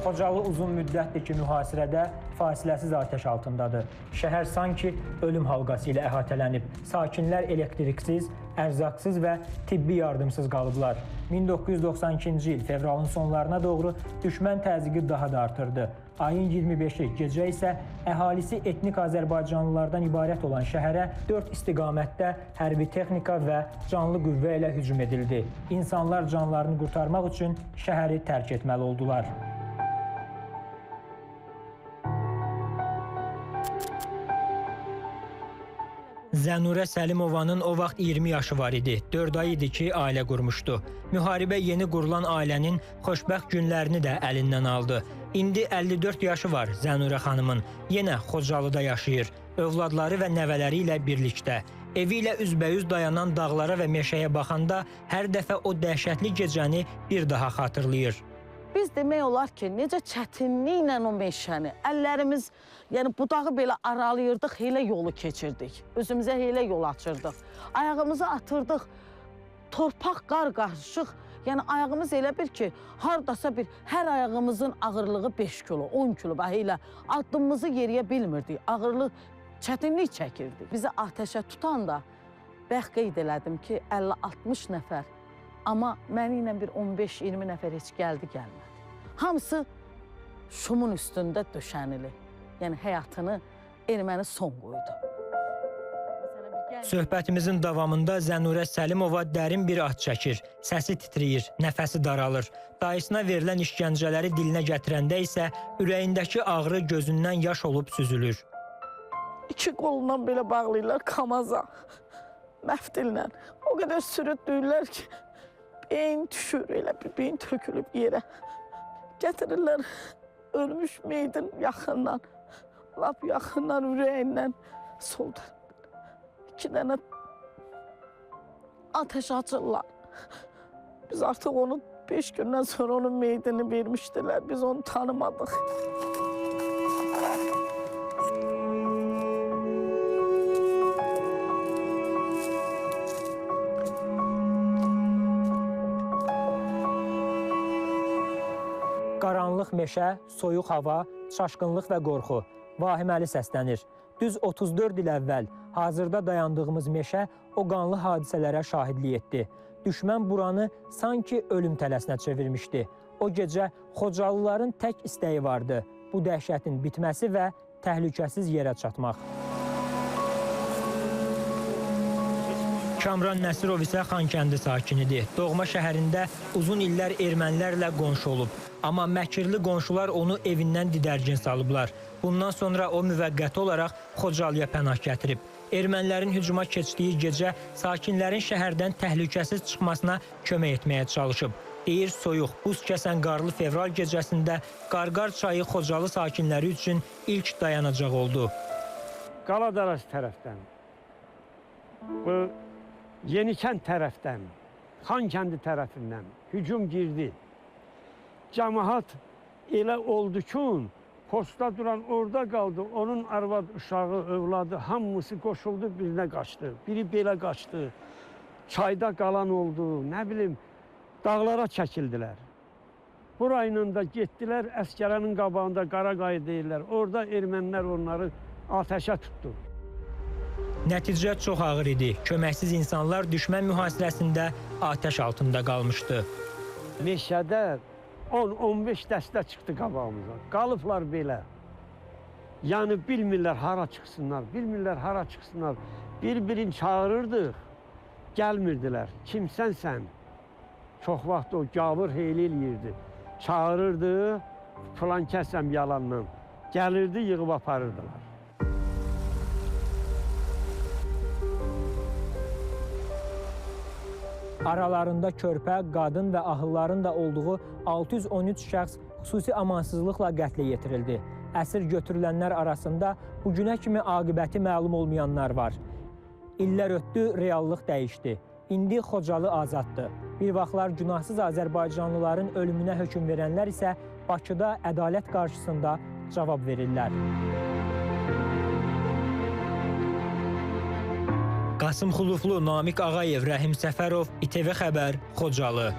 Xocalı uzun müddətdir ki, mühasirədə fasiləsiz atəş altındadır. Şəhər sanki ölüm halqası ilə əhatələnib. Sakinlər elektriksiz, ərzaqsız və tibbi yardımsız qalıblar. 1992-ci il fevralın sonlarına doğru düşmən təzyiqi daha da artırdı. Ayın 25-i gecə isə əhalisi etnik Azərbaycanlılardan ibarət olan şəhərə 4 istiqamətdə hərbi texnika və canlı qüvvə ilə hücum edildi. İnsanlar canlarını qurtarmaq üçün şəhəri tərk etməli oldular. Zənurə Səlimovanın o vaxt 20 yaşı var idi. 4 ay idi ki, ailə qurmuşdu. Müharibə yeni qurulan ailənin xoşbəxt günlərini də əlindən aldı. İndi 54 yaşı var Zənurə xanımın. Yenə Xocalıda yaşayır. Övladları və nəvələri ilə birlikdə. Evi ilə üzbəyüz dayanan dağlara və meşəyə baxanda hər dəfə o dəhşətli gecəni bir daha xatırlayır. Biz demək olar ki, necə çətinliklə o meşəni, əllərimiz, yəni budağı belə aralayırdıq, elə yolu keçirdik. Özümüzə elə yol açırdıq. Ayağımızı atırdıq, torpaq, qar qarışıq. Yəni ayağımız elə bir ki, hardasa bir, hər ayağımızın ağırlığı 5 kilo, 10 kilo, elə addımımızı yeriyə bilmirdik. Ağırlıq, çətinlik çəkirdik. Bizi atəşə tutan da, bəx qeyd elədim ki, 50-60 nəfər. Amma məni ilə bir 15-20 nəfər heç gəlmədi. Hamısı şumun üstündə döşənili. Yəni həyatını erməni son qoydu. Söhbətimizin davamında Zənurə Səlimova dərin bir ah çəkir. Səsi titriyir, nəfəsi daralır. Dayısına verilən işgəncələri dilinə gətirəndə isə ürəyindəki ağrı gözündən yaş olub süzülür. 2 qolundan belə bağlayırlar kamaza, məftillə. O qədər sürüddürlər ki, beyin düşür, elə bir beyin tökülüb yerə. Gətirirlər ölmüş meydin yaxından, lap yaxından, ürəyindən solda. 2 dənə ateş açırlar. Biz artıq onu 5 gündən sonra onun meydini vermişdilər. Biz onu tanımadıq. Qaranlıq meşə, soyuq hava, çaşqınlıq və qorxu vahiməli səslənir. Düz 34 il əvvəl hazırda dayandığımız meşə o qanlı hadisələrə şahidlik etdi. Düşmən buranı sanki ölüm tələsinə çevirmişdi. O gecə Xocalıların tək istəyi vardı. Bu dəhşətin bitməsi və təhlükəsiz yerə çatmaq. Kamran Nəsirov isə Xankəndi sakinidir. Doğma şəhərində uzun illər ermənilərlə qonşu olub. Amma məkirli qonşular onu evindən didərgin salıblar. Bundan sonra o müvəqqəti olaraq Xocalıya pənah gətirib. Ermənilərin hücuma keçdiyi gecə sakinlərin şəhərdən təhlükəsiz çıxmasına kömək etməyə çalışıb. Deyir, soyuq, buz kəsən qarlı fevral gecəsində Qarqar çayı Xocalı sakinləri üçün ilk dayanacaq oldu. Qaladaraz tərəfdən, bu Yenikənd tərəfdən, Xankəndi tərəfindən hücum girdi. Cəmaət elə oldu ki, posta duran orada qaldı, onun arvad, uşağı, övladı, hamısı qoşuldu, birinə qaçdı. Biri belə qaçdı, çayda qalan oldu, nə bilim, dağlara çəkildilər. Burayla da getdilər, Əskərənin qabağında Qaraqayı deyirlər, orada ermənilər onları atəşə tutdu. Nəticə çox ağır idi. Köməksiz insanlar düşmən mühasirəsində atəş altında qalmışdı. Meşədə 10-15 dəstə çıxdı qabağımıza. Qalıblar belə. Yəni bilmirlər hara çıxsınlar, bilmirlər hara çıxsınlar. Bir-birini çağırırdıq, gəlmirdilər. Kimsən sən? Çox vaxt o gavur heyli eləyirdi. Çağırırdı, filan kəsəm yalandan. Gəlirdi, yığıb aparırdılar. Aralarında körpə, qadın və ahılların da olduğu 613 şəxs xüsusi amansızlıqla qətlə yetirildi. Əsir götürülənlər arasında bugünə kimi aqibəti məlum olmayanlar var. İllər ötdü, reallıq dəyişdi. İndi Xocalı azaddır. Bir vaxtlar günahsız Azərbaycanlıların ölümünə hökm verənlər isə Bakıda ədalət qarşısında cavab verirlər. Qasım Xuluflu, Namiq Ağayev, Rəhim Səfərov, İTV Xəbər, Xocalı.